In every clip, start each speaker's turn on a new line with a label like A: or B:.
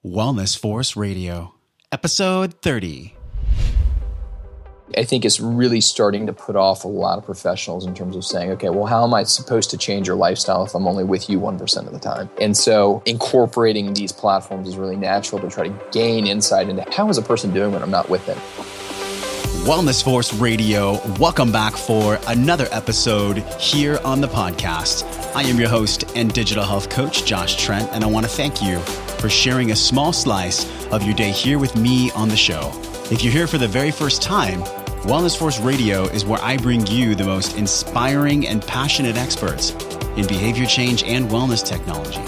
A: Wellness Force Radio, episode 30.
B: I think it's really starting to put off a lot of professionals in terms of saying, okay, well, how am I supposed to change your lifestyle if I'm only with you 1% of the time? And so incorporating these platforms is really natural to try to gain insight into how is a person doing when I'm not with them.
A: Wellness Force Radio, welcome back for another episode here on the podcast. I am your host and digital health coach, Josh Trent, and I want to thank you for sharing a small slice of your day here with me on the show. If you're here for the very first time, Wellness Force Radio is where I bring you the most inspiring and passionate experts in behavior change and wellness technology.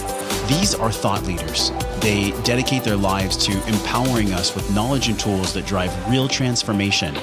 A: These are thought leaders. They dedicate their lives to empowering us with knowledge and tools that drive real transformation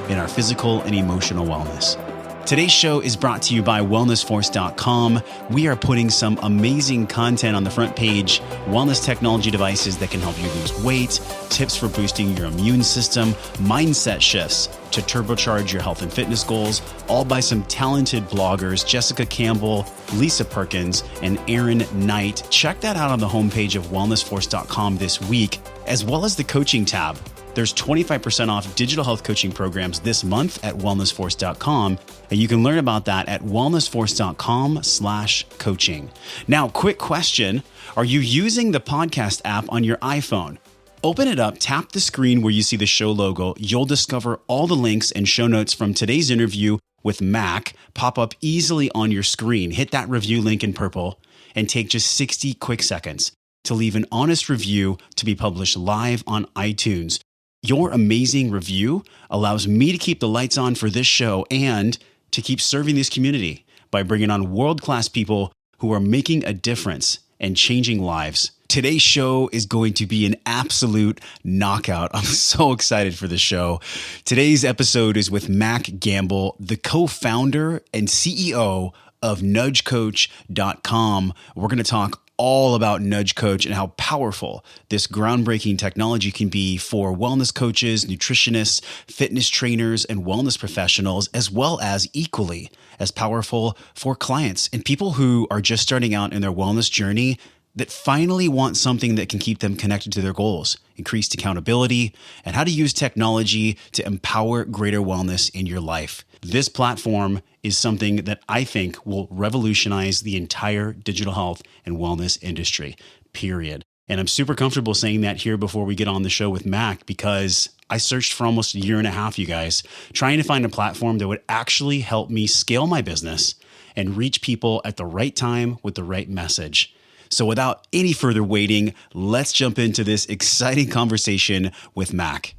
A: in our physical and emotional wellness. Today's show is brought to you by wellnessforce.com. We are putting some amazing content on the front page, wellness technology devices that can help you lose weight, tips for boosting your immune system, mindset shifts to turbocharge your health and fitness goals, all by some talented bloggers, Jessica Campbell, Lisa Perkins, and Aaron Knight. Check that out on the homepage of wellnessforce.com this week, as well as the coaching tab. There's 25% off digital health coaching programs this month at wellnessforce.com, and you can learn about that at wellnessforce.com/coaching. Now, quick question. Are you using the podcast app on your iPhone? Open it up, tap the screen where you see the show logo. You'll discover all the links and show notes from today's interview with Mac pop up easily on your screen. Hit that review link in purple and take just 60 quick seconds to leave an honest review to be published live on iTunes. Your amazing review allows me to keep the lights on for this show and to keep serving this community by bringing on world-class people who are making a difference and changing lives. Today's show is going to be an absolute knockout. I'm so excited for the show. Today's episode is with Mac Gamble, the co-founder and CEO of nudgecoach.com. We're going to talk all about Nudge Coach and how powerful this groundbreaking technology can be for wellness coaches, nutritionists, fitness trainers, and wellness professionals, as well as equally as powerful for clients and people who are just starting out in their wellness journey that finally want something that can keep them connected to their goals, increased accountability, and how to use technology to empower greater wellness in your life. This platform is something that I think will revolutionize the entire digital health and wellness industry, period. And I'm super comfortable saying that here before we get on the show with Mac, because I searched for almost a year and a half, you guys, trying to find a platform that would actually help me scale my business and reach people at the right time with the right message. So without any further waiting, let's jump into this exciting conversation with Mac.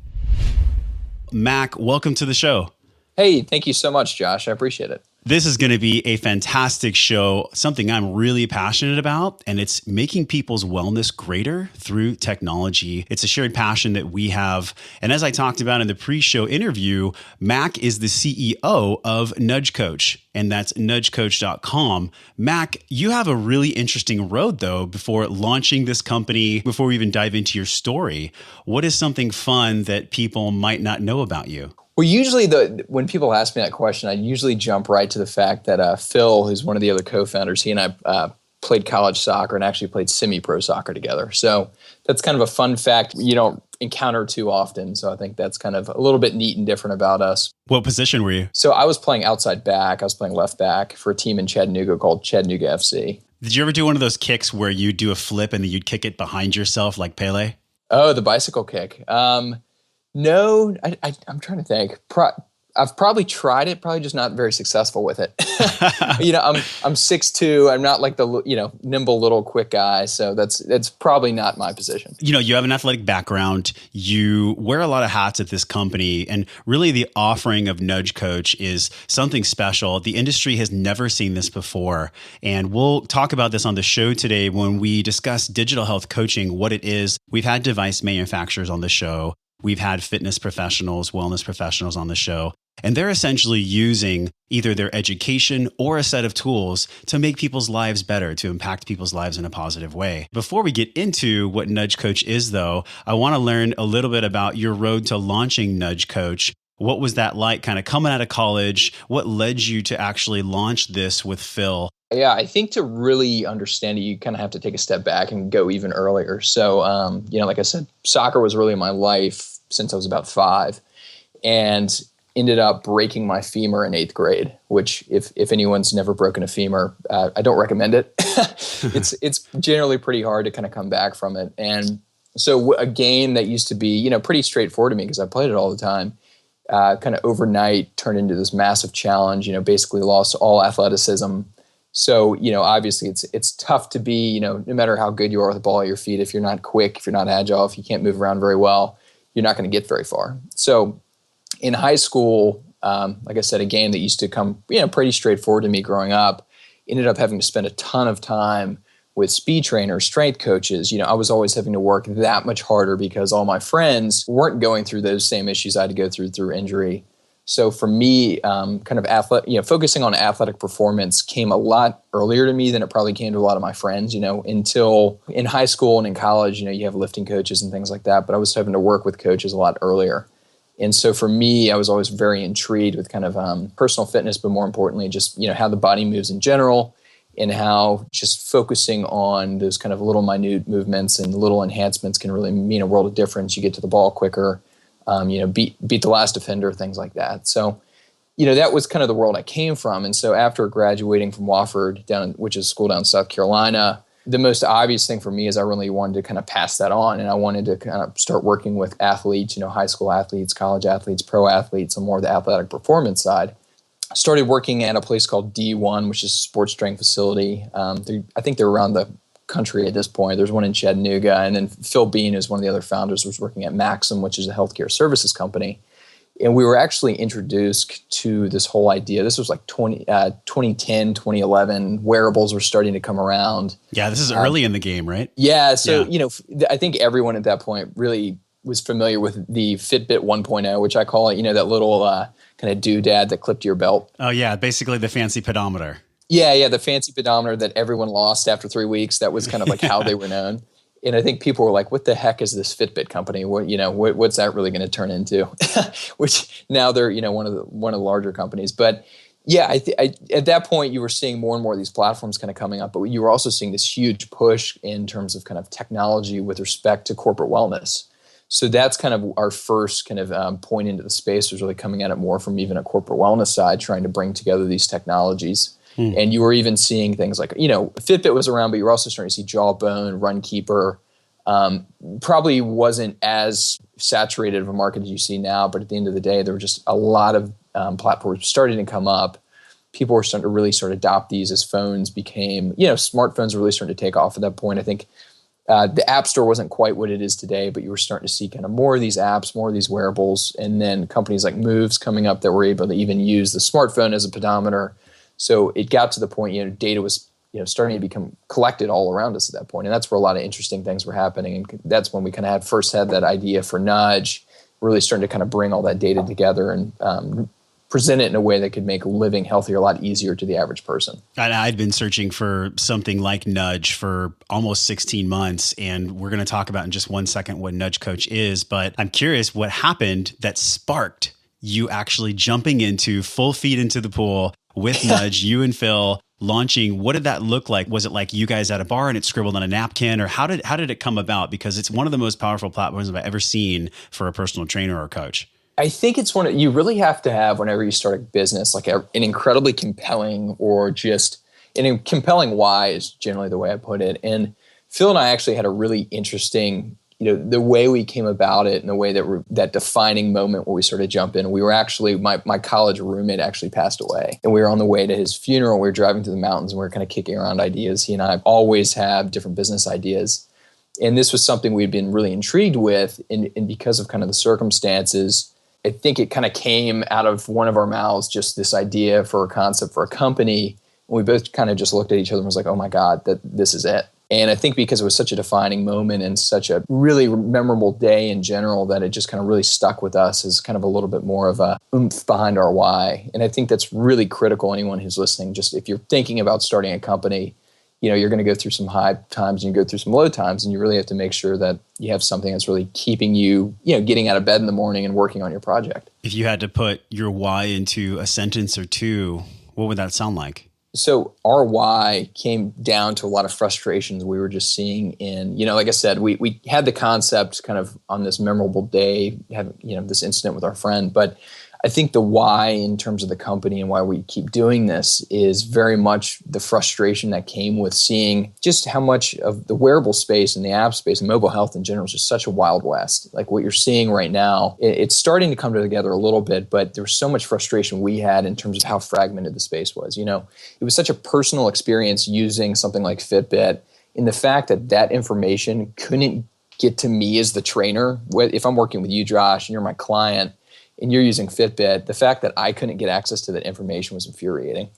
A: Mac, welcome to the show.
B: Hey, thank you so much, Josh. I appreciate it.
A: This is going to be a fantastic show, something I'm really passionate about, and it's making people's wellness greater through technology. It's a shared passion that we have. And as I talked about in the pre-show interview, Mac is the CEO of Nudge Coach, and that's nudgecoach.com. Mac, you have a really interesting road, though, before launching this company, before we even dive into your story. What is something fun that people might not know about you?
B: Well, usually when people ask me that question, I usually jump right to the fact that Phil, who's one of the other co-founders, he and I played college soccer and actually played semi-pro soccer together. So that's kind of a fun fact you don't encounter too often. So I think that's kind of a little bit neat and different about us.
A: What position were you?
B: So I was playing outside back. I was playing left back for a team in Chattanooga called Chattanooga FC.
A: Did you ever do one of those kicks where you do a flip and then you'd kick it behind yourself like Pele?
B: Oh, the bicycle kick. No, I'm trying to think. I've probably tried it, probably just not very successful with it. I'm 6'2". I'm not like the nimble little quick guy, so that's probably not my position.
A: You have an athletic background. You wear a lot of hats at this company, and really the offering of Nudge Coach is something special. The industry has never seen this before, and we'll talk about this on the show today when we discuss digital health coaching, what it is. We've had device manufacturers on the show. We've had fitness professionals, wellness professionals on the show, and they're essentially using either their education or a set of tools to make people's lives better, to impact people's lives in a positive way. Before we get into what Nudge Coach is, though, I want to learn a little bit about your road to launching Nudge Coach. What was that like kind of coming out of college? What led you to actually launch this with Phil?
B: Yeah, I think to really understand it, you kind of have to take a step back and go even earlier. So, like I said, soccer was really my life since I was about 5, and ended up breaking my femur in 8th grade. Which, if anyone's never broken a femur, I don't recommend it. It's generally pretty hard to kind of come back from it. And so, a game that used to be pretty straightforward to me because I played it all the time, kind of overnight turned into this massive challenge. Basically lost all athleticism. So, obviously it's tough to be, no matter how good you are with the ball at your feet, if you're not quick, if you're not agile, if you can't move around very well, you're not going to get very far. So in high school, like I said, a game that used to come, pretty straightforward to me growing up, ended up having to spend a ton of time with speed trainers, strength coaches. I was always having to work that much harder because all my friends weren't going through those same issues I had to go through injury. So for me, focusing on athletic performance came a lot earlier to me than it probably came to a lot of my friends, until in high school and in college, you have lifting coaches and things like that. But I was having to work with coaches a lot earlier. And so for me, I was always very intrigued with kind of personal fitness, but more importantly, just, how the body moves in general and how just focusing on those kind of little minute movements and little enhancements can really mean a world of difference. You get to the ball quicker. Beat the last defender, things like that. So, that was kind of the world I came from. And so after graduating from Wofford, which is a school down in South Carolina, the most obvious thing for me is I really wanted to kind of pass that on. And I wanted to kind of start working with athletes, high school athletes, college athletes, pro athletes, on more of the athletic performance side. I started working at a place called D1, which is a sports strength facility. I think they're around the country at this point. There's one in Chattanooga, and then Phil Bean, who's one of the other founders, was working at Maxim, which is a healthcare services company. And we were actually introduced to this whole idea. This was like 2010, 2011. Wearables were starting to come around.
A: Yeah, this is early in the game, right?
B: Yeah. So, I think everyone at that point really was familiar with the Fitbit 1.0, which I call it, that little kind of doodad that clipped to your belt.
A: Oh, yeah. Basically the fancy pedometer.
B: Yeah, the fancy pedometer that everyone lost after 3 weeks. That was kind of like how they were known. And I think people were like, what the heck is this Fitbit company? What's that really going to turn into? Which now they're, one of the larger companies. But yeah, at that point you were seeing more and more of these platforms kind of coming up, but you were also seeing this huge push in terms of kind of technology with respect to corporate wellness. So that's kind of our first kind of point into the space, was really coming at it more from even a corporate wellness side, trying to bring together these technologies. And you were even seeing things like, Fitbit was around, but you were also starting to see Jawbone, Runkeeper. Probably wasn't as saturated of a market as you see now, but at the end of the day, there were just a lot of platforms starting to come up. People were starting to really sort of adopt these as phones became, smartphones were really starting to take off at that point. I think the App Store wasn't quite what it is today, but you were starting to see kind of more of these apps, more of these wearables, and then companies like Moves coming up that were able to even use the smartphone as a pedometer. So it got to the point, data was, starting to become collected all around us at that point. And that's where a lot of interesting things were happening. And that's when we kind of first had that idea for Nudge, really starting to kind of bring all that data together and present it in a way that could make living healthier a lot easier to the average person.
A: And I'd been searching for something like Nudge for almost 16 months. And we're going to talk about in just 1 second what Nudge Coach is. But I'm curious what happened that sparked you actually jumping into full feet into the pool with Nudge, you and Phil launching. What did that look like? Was it like you guys at a bar and it scribbled on a napkin, or how did it come about? Because it's one of the most powerful platforms I've ever seen for a personal trainer or coach.
B: I think it's you really have to have, whenever you start a business, like an incredibly compelling, or just a compelling why is generally the way I put it. And Phil and I actually had a really interesting, the way we came about it, and the way that defining moment where we sort of jump in. We were actually, my college roommate actually passed away, and we were on the way to his funeral. We were driving through the mountains, and we were kind of kicking around ideas. He and I always have different business ideas. And this was something we'd been really intrigued with. And because of kind of the circumstances, I think it kind of came out of one of our mouths, just this idea for a concept for a company. And we both kind of just looked at each other and was like, oh my God, this is it. And I think because it was such a defining moment and such a really memorable day in general, that it just kind of really stuck with us as kind of a little bit more of a oomph behind our why. And I think that's really critical. Anyone who's listening, just if you're thinking about starting a company, you're going to go through some high times and you go through some low times, and you really have to make sure that you have something that's really keeping you, getting out of bed in the morning and working on your project.
A: If you had to put your why into a sentence or two, what would that sound like?
B: So our why came down to a lot of frustrations we were just seeing in, like I said, we had the concept kind of on this memorable day, had, this incident with our friend, but I think the why in terms of the company and why we keep doing this is very much the frustration that came with seeing just how much of the wearable space and the app space and mobile health in general is just such a wild west. Like what you're seeing right now, it's starting to come together a little bit, but there was so much frustration we had in terms of how fragmented the space was. It was such a personal experience using something like Fitbit, in the fact that information couldn't get to me as the trainer. If I'm working with you, Josh, and you're my client, and you're using Fitbit, the fact that I couldn't get access to that information was infuriating.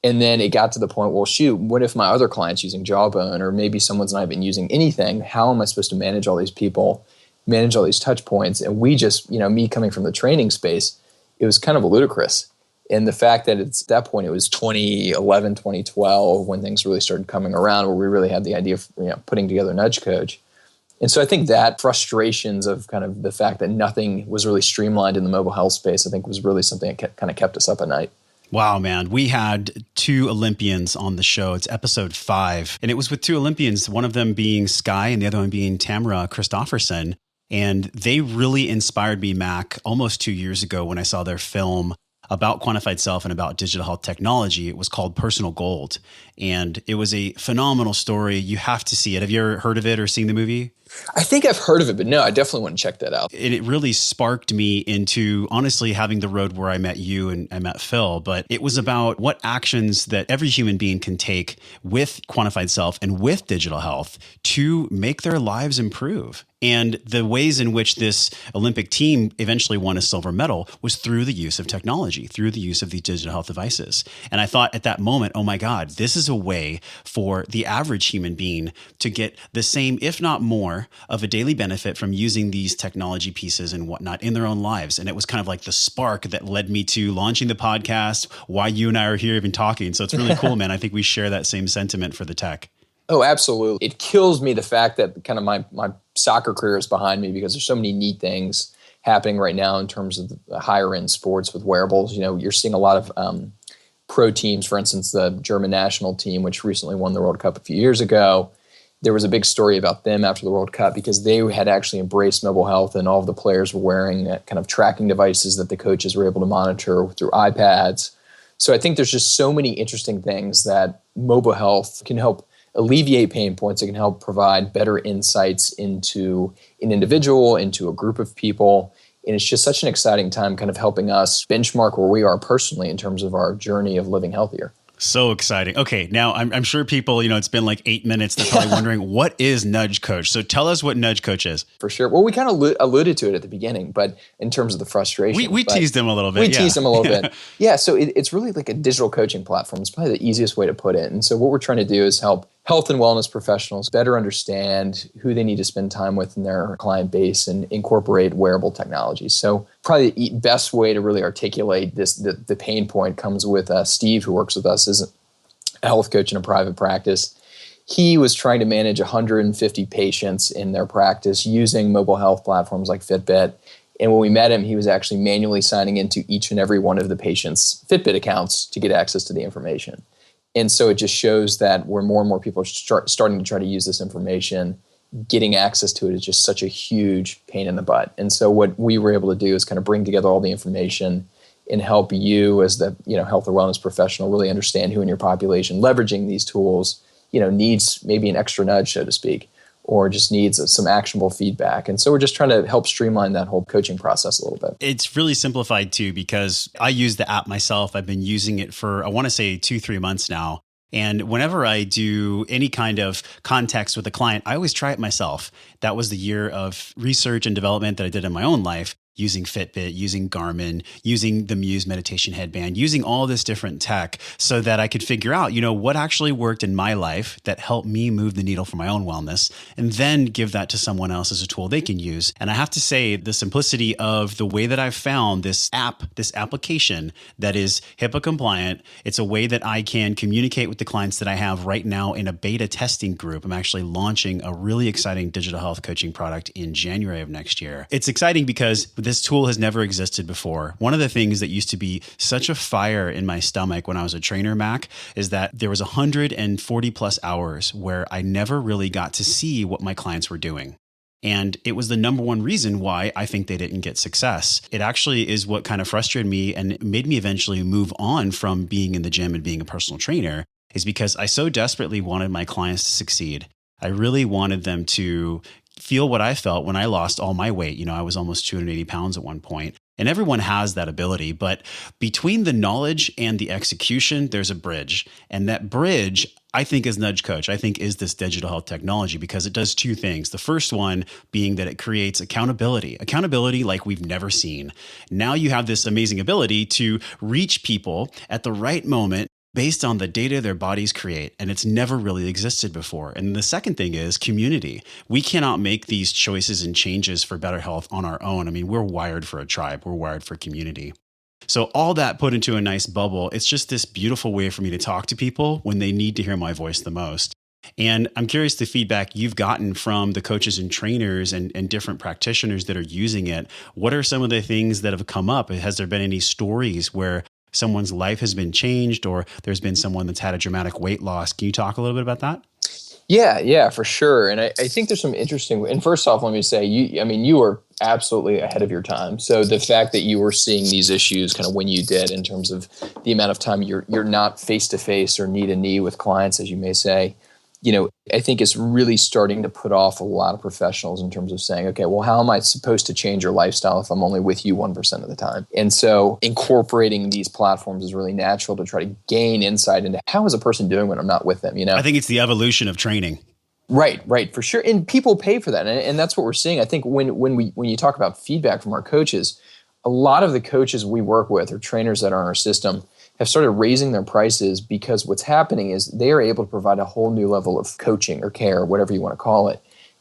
B: And then it got to the point, well, shoot, what if my other client's using Jawbone, or maybe someone's not even using anything? How am I supposed to manage all these people, manage all these touch points? And we just, me coming from the training space, it was kind of ludicrous. And the fact that at that point, it was 2011, 2012, when things really started coming around, where we really had the idea of putting together Nudge Coach. And so I think that frustrations of kind of the fact that nothing was really streamlined in the mobile health space, I think was really something that kind of kept us up at night.
A: Wow, man. We had 2 Olympians on the show. It's episode 5. And it was with 2 Olympians, one of them being Sky and the other one being Tamara Christofferson. And they really inspired me, Mac, almost 2 years ago when I saw their film about quantified self and about digital health technology. It was called Personal Gold. And it was a phenomenal story. You have to see it. Have you ever heard of it or seen the movie?
B: I think I've heard of it, but no, I definitely want to check that out.
A: And it really sparked me into honestly having the road where I met you and I met Phil. But it was about what actions that every human being can take with quantified self and with digital health to make their lives improve. And the ways in which this Olympic team eventually won a silver medal was through the use of technology, through the use of these digital health devices. And I thought at that moment, oh my God, this is a way for the average human being to get the same, if not more, of a daily benefit from using these technology pieces and whatnot in their own lives. And it was kind of like the spark that led me to launching the podcast, why you and I are here even talking. So it's really cool, man. I think we share that same sentiment for the tech.
B: Oh, absolutely. It kills me the fact that kind of my soccer career is behind me, because there's so many neat things happening right now in terms of the higher end sports with wearables. You're seeing a lot of pro teams, for instance, the German national team, which recently won the World Cup a few years ago. There was a big story about them after the World Cup because they had actually embraced mobile health, and all of the players were wearing kind of tracking devices that the coaches were able to monitor through iPads. So I think there's just so many interesting things that mobile health can help alleviate pain points. It can help provide better insights into an individual, into a group of people. And it's just such an exciting time kind of helping us benchmark where we are personally in terms of our journey of living healthier.
A: So exciting. Okay, now I'm sure people, it's been like 8 minutes. They're probably wondering, what is Nudge Coach? So tell us what Nudge Coach is.
B: For sure. Well, we kind of alluded to it at the beginning, but in terms of the frustration.
A: We teased them a little bit.
B: We teased them a little bit. Yeah, so it's really like a digital coaching platform. It's probably the easiest way to put it. And so what we're trying to do is help health and wellness professionals better understand who they need to spend time with in their client base and incorporate wearable technologies. So probably the best way to really articulate this, the pain point comes with Steve, who works with us, is a health coach in a private practice. He was trying to manage 150 patients in their practice using mobile health platforms like Fitbit. And when we met him, he was actually manually signing into each and every one of the patients' Fitbit accounts to get access to the information. And so it just shows that where more and more people are starting to try to use this information, getting access to it is just such a huge pain in the butt. And so what we were able to do is kind of bring together all the information and help you as the health or wellness professional really understand who in your population leveraging these tools needs maybe an extra nudge, so to speak, or just needs some actionable feedback. And so we're just trying to help streamline that whole coaching process a little bit.
A: It's really simplified too, because I use the app myself. I've been using it for, I want to say 2-3 months now. And whenever I do any kind of context with a client, I always try it myself. That was the year of research and development that I did in my own life, using Fitbit, using Garmin, using the Muse meditation headband, using all this different tech so that I could figure out, what actually worked in my life that helped me move the needle for my own wellness, and then give that to someone else as a tool they can use. And I have to say, the simplicity of the way that I've found this application that is HIPAA compliant, it's a way that I can communicate with the clients that I have right now in a beta testing group. I'm actually launching a really exciting digital health coaching product in January of next year. It's exciting because this tool has never existed before. One of the things that used to be such a fire in my stomach when I was a trainer, Mac, is that there was 140 plus hours where I never really got to see what my clients were doing. And it was the number one reason why I think they didn't get success. It actually is what kind of frustrated me and made me eventually move on from being in the gym and being a personal trainer, is because I so desperately wanted my clients to succeed. I really wanted them to feel what I felt when I lost all my weight. I was almost 280 pounds at one point. And everyone has that ability, but between the knowledge and the execution, there's a bridge. And that bridge, I think, is Nudge Coach. I think is this digital health technology, because it does two things. The first one being that it creates accountability like we've never seen. Now you have this amazing ability to reach people at the right moment based on the data their bodies create. And it's never really existed before. And the second thing is community. We cannot make these choices and changes for better health on our own. I mean, we're wired for a tribe. We're wired for community. So all that put into a nice bubble, it's just this beautiful way for me to talk to people when they need to hear my voice the most. And I'm curious the feedback you've gotten from the coaches and trainers and different practitioners that are using it. What are some of the things that have come up? Has there been any stories where someone's life has been changed, or there's been someone that's had a dramatic weight loss? Can you talk a little bit about that?
B: Yeah, for sure. And I think there's some interesting, and first off, let me say, you were absolutely ahead of your time. So the fact that you were seeing these issues kind of when you did, in terms of the amount of time you're not face to face or knee to knee with clients, as you may say, I think it's really starting to put off a lot of professionals in terms of saying, okay, well, how am I supposed to change your lifestyle if I'm only with you 1% of the time? And so incorporating these platforms is really natural to try to gain insight into how is a person doing when I'm not with them,
A: I think it's the evolution of training.
B: Right, for sure. And people pay for that. And that's what we're seeing. I think when you talk about feedback from our coaches, a lot of the coaches we work with or trainers that are in our system have started raising their prices, because what's happening is they are able to provide a whole new level of coaching or care, whatever you want to call it.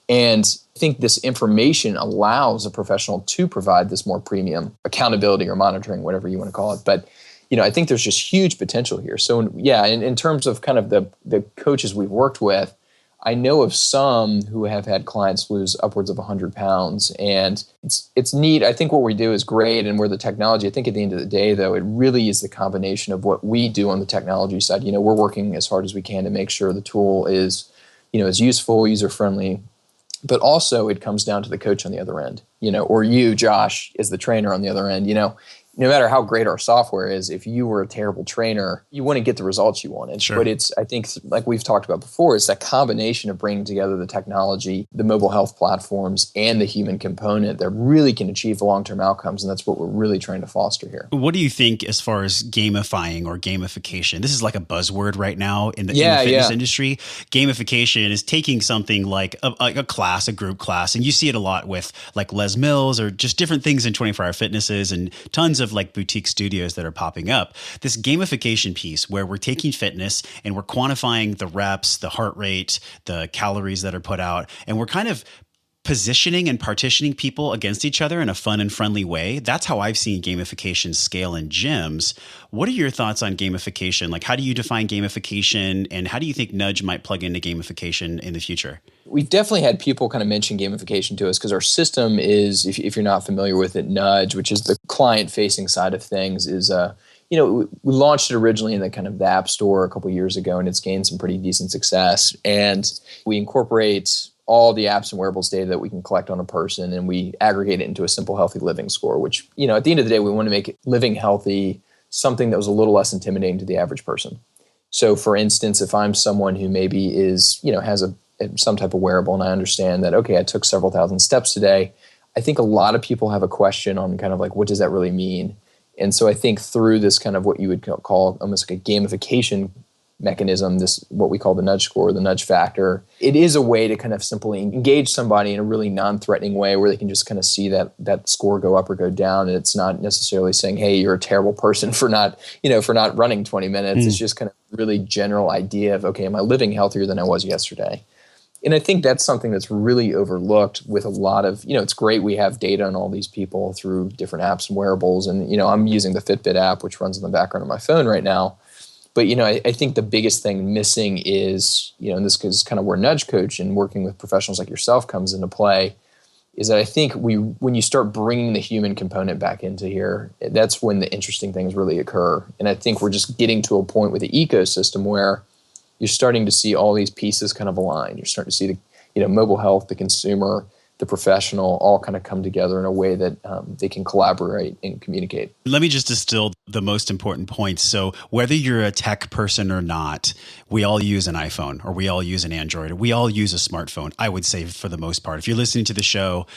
B: And I think this information allows a professional to provide this more premium accountability or monitoring, whatever you want to call it. But I think there's just huge potential here. So in terms of kind of the coaches we've worked with, I know of some who have had clients lose upwards of 100 pounds, and it's neat. I think what we do is great, and we're the technology. I think at the end of the day, though, it really is the combination of what we do on the technology side. We're working as hard as we can to make sure the tool is, is useful, user-friendly, but also it comes down to the coach on the other end, or you, Josh, is the trainer on the other end. No matter how great our software is, if you were a terrible trainer, you wouldn't get the results you wanted.
A: Sure.
B: But I think, like we've talked about before, it's that combination of bringing together the technology, the mobile health platforms, and the human component that really can achieve long-term outcomes. And that's what we're really trying to foster here.
A: What do you think as far as gamifying or gamification? This is like a buzzword right now in the fitness industry. Gamification is taking something like a class, a group class, and you see it a lot with like Les Mills or just different things in 24-hour fitnesses and tons of like boutique studios that are popping up. This gamification piece where we're taking fitness and we're quantifying the reps, the heart rate, the calories that are put out, and we're kind of positioning and partitioning people against each other in a fun and friendly way. That's how I've seen gamification scale in gyms. What are your thoughts on gamification? Like, how do you define gamification, and how do you think Nudge might plug into gamification in the future?
B: We've definitely had people kind of mention gamification to us, because our system is, if you're not familiar with it, Nudge, which is the client-facing side of things, is we launched it originally in the kind of the App Store a couple of years ago, and it's gained some pretty decent success. And we incorporate all the apps and wearables data that we can collect on a person, and we aggregate it into a simple healthy living score, which, at the end of the day, we want to make living healthy something that was a little less intimidating to the average person. So for instance, if I'm someone who maybe is, has some type of wearable, and I understand that, okay, I took several thousand steps today, I think a lot of people have a question on kind of like, what does that really mean? And so I think through this kind of what you would call almost like a gamification mechanism, this what we call the nudge score, the nudge factor, it is a way to kind of simply engage somebody in a really non-threatening way where they can just kind of see that score go up or go down. And it's not necessarily saying, hey, you're a terrible person for not running 20 minutes. It's just kind of really general idea of, okay, am I living healthier than I was yesterday? And I think that's something that's really overlooked with a lot of, it's great we have data on all these people through different apps and wearables. And, I'm using the Fitbit app, which runs in the background of my phone right now. But, I think the biggest thing missing is, and this is kind of where Nudge Coach and working with professionals like yourself comes into play, is that I think when you start bringing the human component back into here, that's when the interesting things really occur. And I think we're just getting to a point with the ecosystem where you're starting to see all these pieces kind of align. You're starting to see the mobile health, the consumer, the professional all kind of come together in a way that they can collaborate and communicate.
A: Let me just distill the most important points. So whether you're a tech person or not, we all use an iPhone or we all use an Android or we all use a smartphone, I would say for the most part. If you're listening to the show,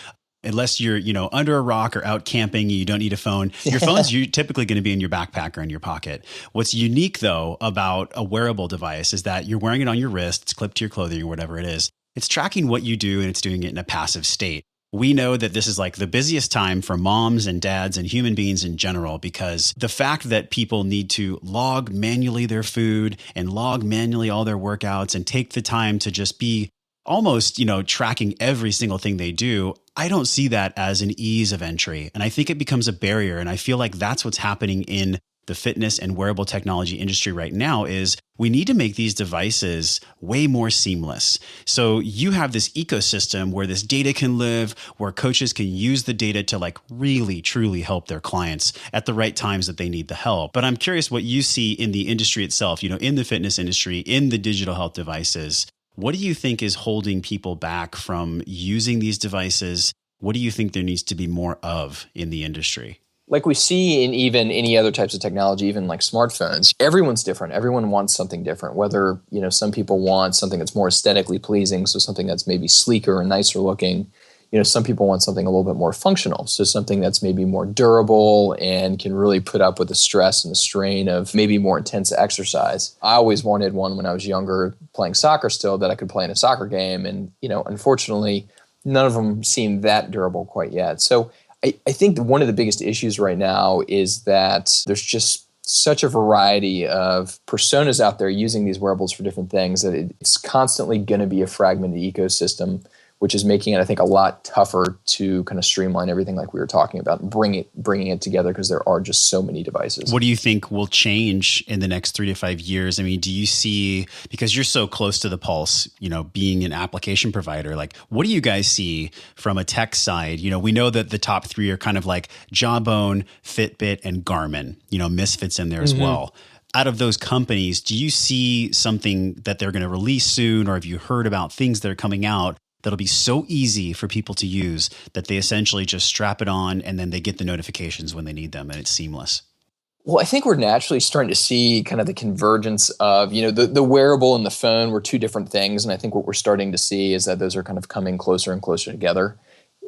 A: unless you're, under a rock or out camping and you don't need a phone, your phone's typically going to be in your backpack or in your pocket. What's unique though about a wearable device is that you're wearing it on your wrist, it's clipped to your clothing or whatever it is. It's tracking what you do and it's doing it in a passive state. We know that this is like the busiest time for moms and dads and human beings in general, because the fact that people need to log manually their food and log manually all their workouts and take the time to just be almost, tracking every single thing they do, I don't see that as an ease of entry. And I think it becomes a barrier. And I feel like that's what's happening in the fitness and wearable technology industry right now is we need to make these devices way more seamless. So you have this ecosystem where this data can live, where coaches can use the data to like really, truly help their clients at the right times that they need the help. But I'm curious what you see in the industry itself, in the fitness industry, in the digital health devices. What do you think is holding people back from using these devices? What do you think there needs to be more of in the industry?
B: Like we see in even any other types of technology, even like smartphones, everyone's different. Everyone wants something different. Whether, some people want something that's more aesthetically pleasing, so something that's maybe sleeker and nicer looking. Some people want something a little bit more functional, so something that's maybe more durable and can really put up with the stress and the strain of maybe more intense exercise. I always wanted one when I was younger, playing soccer still, that I could play in a soccer game. And, unfortunately, none of them seem that durable quite yet. So I think one of the biggest issues right now is that there's just such a variety of personas out there using these wearables for different things that it's constantly going to be a fragmented ecosystem, which is making it, I think, a lot tougher to kind of streamline everything like we were talking about and bringing it together because there are just so many devices.
A: What do you think will change in the next 3 to 5 years? I mean, do you see, because you're so close to the pulse, being an application provider, like what do you guys see from a tech side? We know that the top 3 are kind of like Jawbone, Fitbit, and Garmin, Misfits in there as well. Out of those companies, do you see something that they're going to release soon, or have you heard about things that are coming out that'll be so easy for people to use that they essentially just strap it on and then they get the notifications when they need them and it's seamless?
B: Well, I think we're naturally starting to see kind of the convergence of, the wearable and the phone were two different things. And I think what we're starting to see is that those are kind of coming closer and closer together.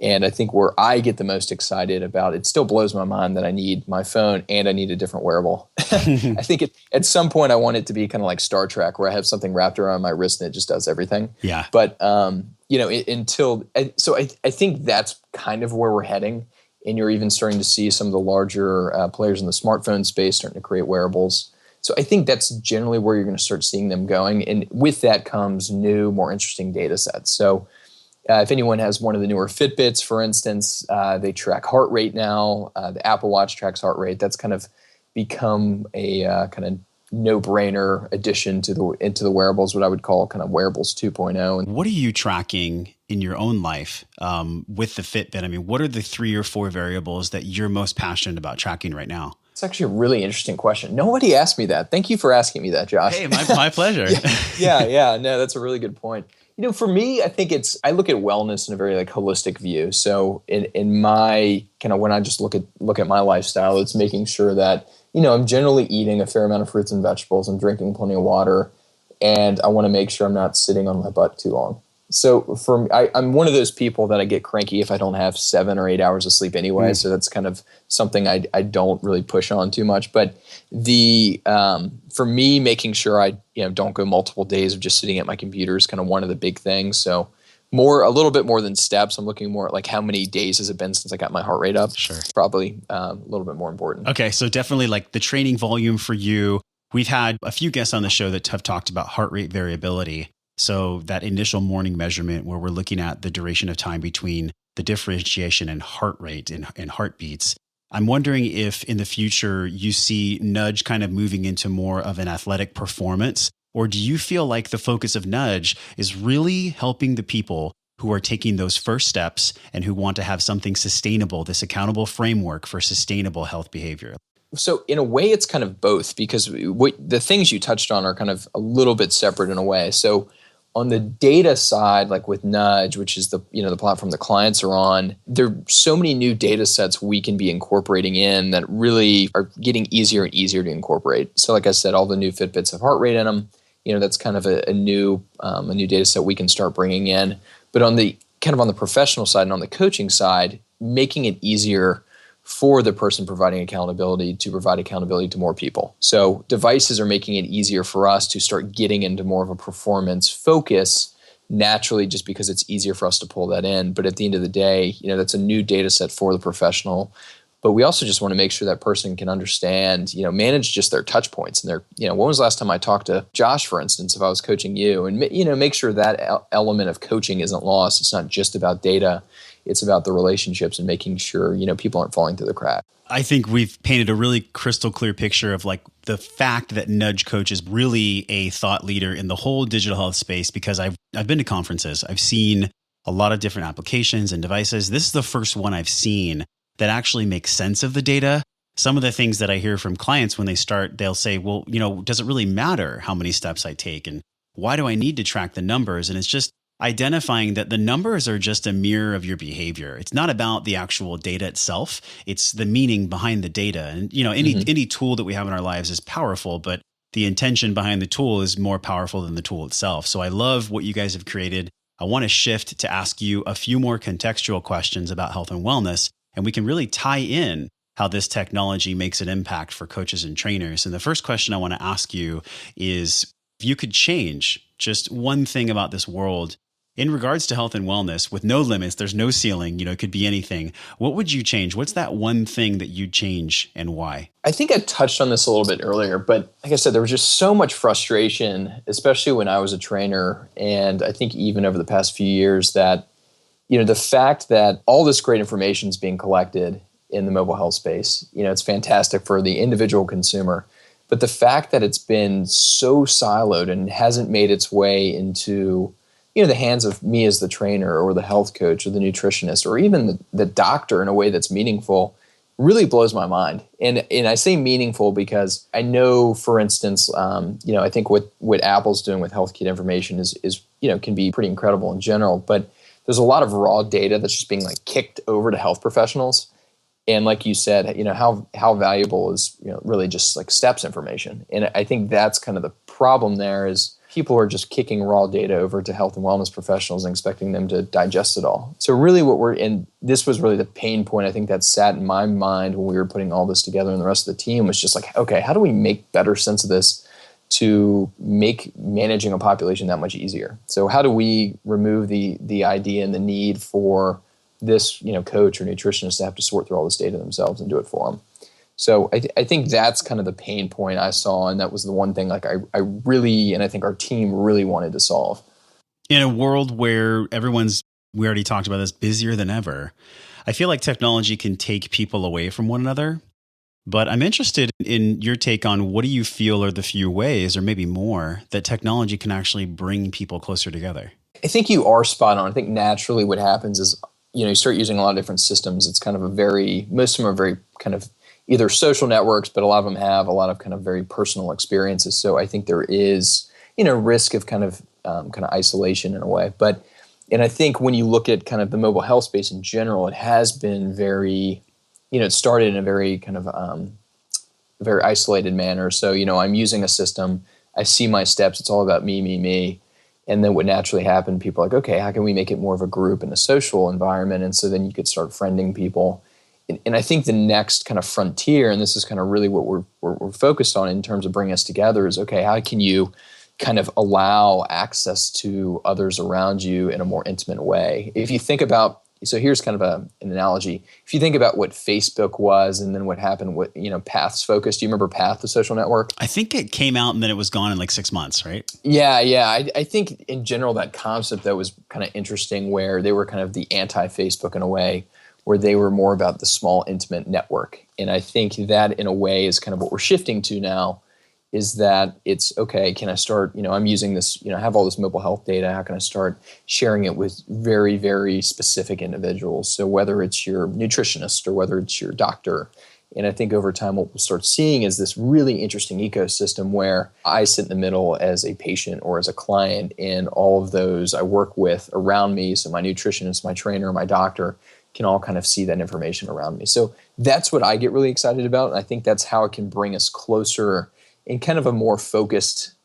B: And I think where I get the most excited about it still blows my mind that I need my phone and I need a different wearable. I think at some point I want it to be kind of like Star Trek where I have something wrapped around my wrist and it just does everything.
A: Yeah.
B: But, I think that's kind of where we're heading. And you're even starting to see some of the larger players in the smartphone space starting to create wearables. So I think that's generally where you're going to start seeing them going. And with that comes new, more interesting data sets. So if anyone has one of the newer Fitbits, for instance, they track heart rate now. The Apple Watch tracks heart rate. That's kind of become a kind of no-brainer addition into the wearables, what I would call kind of wearables 2.0. And
A: what are you tracking in your own life with the Fitbit? I mean, what are the 3 or 4 variables that you're most passionate about tracking right now?
B: It's actually a really interesting question. Nobody asked me that. Thank you for asking me that, Josh.
A: Hey, my pleasure.
B: Yeah. No, that's a really good point. For me, I think I look at wellness in a very holistic view. So in my kind of when I just look at my lifestyle, it's making sure that, I'm generally eating a fair amount of fruits and vegetables. I'm drinking plenty of water, and I want to make sure I'm not sitting on my butt too long. So for me, I'm one of those people that I get cranky if I don't have 7 or 8 hours of sleep anyway. So that's kind of something I don't really push on too much. But for me, making sure I don't go multiple days of just sitting at my computer is kind of one of the big things. So a little bit more than steps. I'm looking more at like how many days has it been since I got my heart rate up?
A: Sure.
B: Probably a little bit more important.
A: Okay. So definitely like the training volume for you. We've had a few guests on the show that have talked about heart rate variability. So that initial morning measurement where we're looking at the duration of time between the differentiation in heart rate and heartbeats. I'm wondering if in the future you see Nudge kind of moving into more of an athletic performance, or do you feel like the focus of Nudge is really helping the people who are taking those first steps and who want to have something sustainable, this accountable framework for sustainable health behavior?
B: So in a way, it's kind of both, because the things you touched on are kind of a little bit separate in a way. So on the data side, like with Nudge, which is the platform the clients are on, there are so many new data sets we can be incorporating in that really are getting easier and easier to incorporate. So like I said, all the new Fitbits have heart rate in them. That's kind of a new data set we can start bringing in. But on the professional side and on the coaching side, making it easier for the person providing accountability to provide accountability to more people. So devices are making it easier for us to start getting into more of a performance focus naturally, just because it's easier for us to pull that in. But at the end of the day, that's a new data set for the professional. But we also just want to make sure that person can understand, manage just their touch points. And when was the last time I talked to Josh, for instance, if I was coaching you, and, make sure that element of coaching isn't lost. It's not just about data. It's about the relationships and making sure, people aren't falling through the cracks.
A: I think we've painted a really crystal clear picture of like the fact that Nudge Coach is really a thought leader in the whole digital health space, because I've been to conferences. I've seen a lot of different applications and devices. This is the first one I've seen that actually makes sense of the data. Some of the things that I hear from clients when they start, they'll say, well, does it really matter how many steps I take? And why do I need to track the numbers? And it's just identifying that the numbers are just a mirror of your behavior. It's not about the actual data itself. It's the meaning behind the data. And, any tool that we have in our lives is powerful, but the intention behind the tool is more powerful than the tool itself. So I love what you guys have created. I want to shift to ask you a few more contextual questions about health and wellness, and we can really tie in how this technology makes an impact for coaches and trainers. And the first question I want to ask you is, if you could change just one thing about this world in regards to health and wellness, with no limits, there's no ceiling, it could be anything. What would you change? What's that one thing that you'd change, and why?
B: I think I touched on this a little bit earlier, but like I said, there was just so much frustration, especially when I was a trainer. And I think even over the past few years that, the fact that all this great information is being collected in the mobile health space, it's fantastic for the individual consumer. But the fact that it's been so siloed and hasn't made its way into the hands of me as the trainer or the health coach or the nutritionist or even the doctor in a way that's meaningful really blows my mind. And I say meaningful because I know, for instance, I think what Apple's doing with health kit information is can be pretty incredible in general. But there's a lot of raw data that's just being like kicked over to health professionals. And like you said, how valuable is really just like steps information. And I think that's kind of the problem there is people are just kicking raw data over to health and wellness professionals and expecting them to digest it all. So really this was really the pain point I think that sat in my mind when we were putting all this together, and the rest of the team was just like, okay, how do we make better sense of this to make managing a population that much easier? So how do we remove the idea and the need for this coach or nutritionist to have to sort through all this data themselves and do it for them? So I think that's kind of the pain point I saw, and that was the one thing like I really, and I think our team really wanted to solve.
A: In a world where we already talked about this, busier than ever, I feel like technology can take people away from one another. But I'm interested in your take on what do you feel are the few ways, or maybe more, that technology can actually bring people closer together?
B: I think you are spot on. I think naturally what happens is, you start using a lot of different systems. It's kind of most of them are very kind of either social networks, but a lot of them have a lot of kind of very personal experiences. So I think there is, risk of kind of isolation in a way. And I think when you look at kind of the mobile health space in general, it has been very, it started in a very kind of very isolated manner. So, I'm using a system, I see my steps, it's all about me, me, me. And then what naturally happened, people are like, okay, how can we make it more of a group and a social environment? And so then you could start friending people. And I think the next kind of frontier, and this is kind of really what we're focused on in terms of bringing us together, is okay, how can you kind of allow access to others around you in a more intimate way? If you think about, so here's kind of an analogy. If you think about what Facebook was and then what happened with, Path's focus. Do you remember Path, the social network?
A: I think it came out and then it was gone in like 6 months, right?
B: Yeah. I think in general that concept that was kind of interesting, where they were kind of the anti-Facebook in a way, where they were more about the small, intimate network. And I think that in a way is kind of what we're shifting to now, is that it's okay, can I start, I'm using this, I have all this mobile health data, how can I start sharing it with very, very specific individuals? So whether it's your nutritionist or whether it's your doctor. And I think over time, what we'll start seeing is this really interesting ecosystem where I sit in the middle as a patient or as a client, and all of those I work with around me. So my nutritionist, my trainer, my doctor can all kind of see that information around me. So that's what I get really excited about. And I think that's how it can bring us closer in kind of a more focused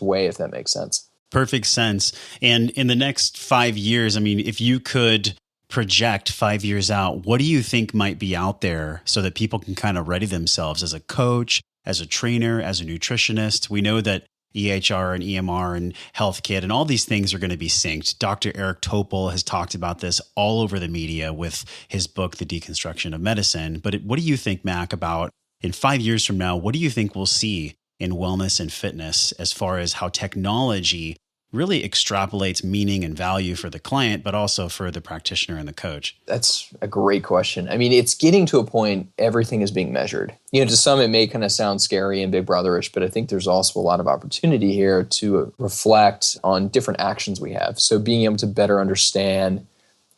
B: way, if that makes sense.
A: Perfect sense. And in the next 5 years, I mean, if you could project 5 years out, what do you think might be out there so that people can kind of ready themselves as a coach, as a trainer, as a nutritionist? We know that EHR and EMR and Health Kit and all these things are going to be synced. Dr. Eric Topol has talked about this all over the media with his book, The Deconstruction of Medicine. But what do you think, Mac, about in 5 years from now, what do you think we'll see in wellness and fitness as far as how technology really extrapolates meaning and value for the client, but also for the practitioner and the coach?
B: That's a great question. I mean, it's getting to a point, everything is being measured. To some it may kind of sound scary and big brotherish, but I think there's also a lot of opportunity here to reflect on different actions we have. So being able to better understand,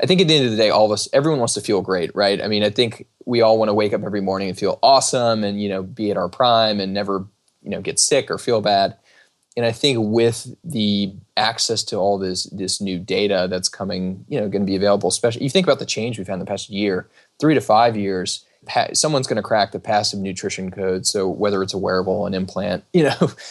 B: I think at the end of the day, all of us, everyone wants to feel great, right? I mean, I think we all want to wake up every morning and feel awesome and, be at our prime and never, get sick or feel bad. And I think with the access to all this new data that's coming, going to be available, especially you think about the change we've had in the past year, 3 to 5 years, someone's going to crack the passive nutrition code. So whether it's a wearable, an implant,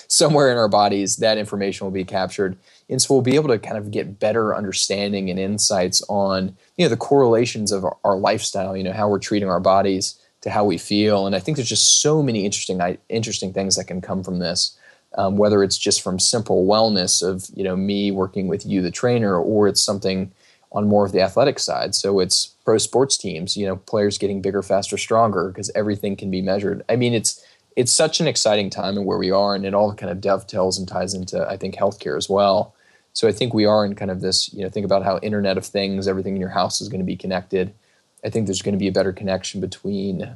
B: somewhere in our bodies, that information will be captured. And so we'll be able to kind of get better understanding and insights on, the correlations of our lifestyle, how we're treating our bodies to how we feel. And I think there's just so many interesting things that can come from this. Whether it's just from simple wellness of, me working with you, the trainer, or it's something on more of the athletic side. So it's pro sports teams, players getting bigger, faster, stronger, because everything can be measured. I mean, it's such an exciting time in where we are, and it all kind of dovetails and ties into, I think, healthcare as well. So I think we are in kind of this, think about how Internet of Things, everything in your house is going to be connected. I think there's going to be a better connection between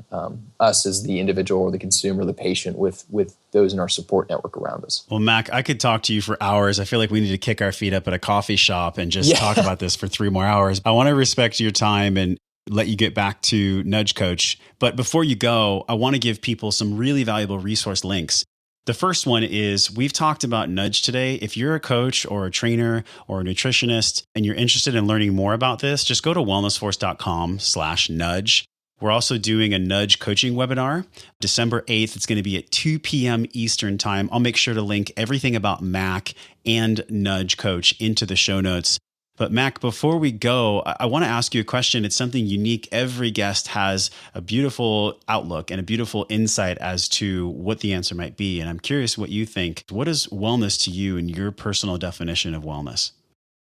B: us as the individual or the consumer, the patient, with those in our support network around us.
A: Well, Mac, I could talk to you for hours. I feel like we need to kick our feet up at a coffee shop and just talk about this for 3 more hours. I want to respect your time and let you get back to Nudge Coach. But before you go, I want to give people some really valuable resource links. The first one is we've talked about Nudge today. If you're a coach or a trainer or a nutritionist and you're interested in learning more about this, just go to wellnessforce.com/nudge. We're also doing a Nudge coaching webinar, December 8th. It's going to be at 2 p.m. Eastern time. I'll make sure to link everything about Mac and Nudge Coach into the show notes. But Mac, before we go, I want to ask you a question. It's something unique. Every guest has a beautiful outlook and a beautiful insight as to what the answer might be. And I'm curious what you think. What is wellness to you and your personal definition of wellness?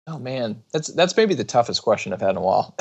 B: Oh man, that's maybe the toughest question I've had in a while.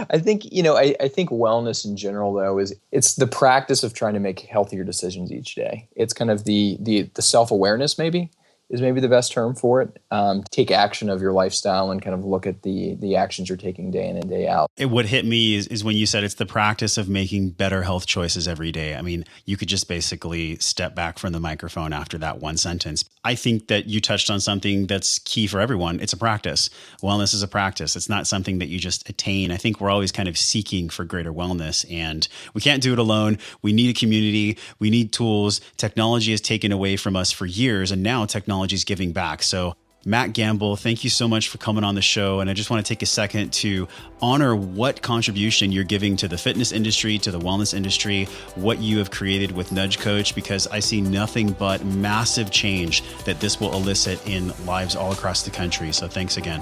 B: I think, I think wellness in general though it's the practice of trying to make healthier decisions each day. It's kind of the self-awareness maybe is maybe the best term for it. Take action of your lifestyle and kind of look at the actions you're taking day in and day out.
A: What hit me is when you said it's the practice of making better health choices every day. I mean, you could just basically step back from the microphone after that one sentence. I think that you touched on something that's key for everyone. It's a practice. Wellness is a practice. It's not something that you just attain. I think we're always kind of seeking for greater wellness, and we can't do it alone. We need a community. We need tools. Technology has taken away from us for years, and now technology is giving back. So Matt Gamble, thank you so much for coming on the show. And I just want to take a second to honor what contribution you're giving to the fitness industry, to the wellness industry, what you have created with Nudge Coach, because I see nothing but massive change that this will elicit in lives all across the country. So thanks again.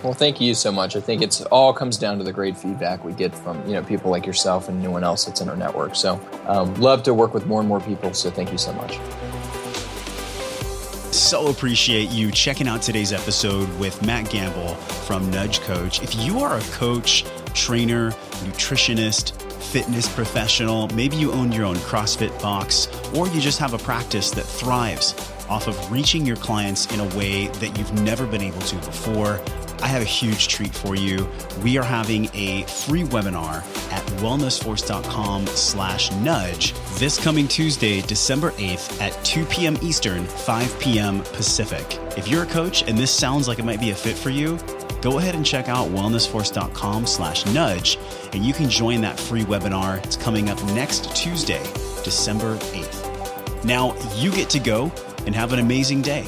B: Well, thank you so much. I think it's all comes down to the great feedback we get from people like yourself and anyone else that's in our network. So love to work with more and more people. So thank you so much.
A: So appreciate you checking out today's episode with Matt Gamble from Nudge Coach. If you are a coach, trainer, nutritionist, fitness professional, maybe you own your own CrossFit box, or you just have a practice that thrives off of reaching your clients in a way that you've never been able to before, I have a huge treat for you. We are having a free webinar at wellnessforce.com/nudge this coming Tuesday, December 8th at 2 p.m. Eastern, 5 p.m. Pacific. If you're a coach and this sounds like it might be a fit for you, go ahead and check out wellnessforce.com/nudge and you can join that free webinar. It's coming up next Tuesday, December 8th. Now you get to go and have an amazing day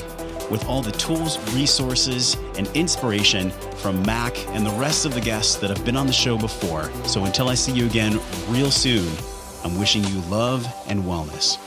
A: with all the tools, resources, and inspiration from Mac and the rest of the guests that have been on the show before. So until I see you again real soon, I'm wishing you love and wellness.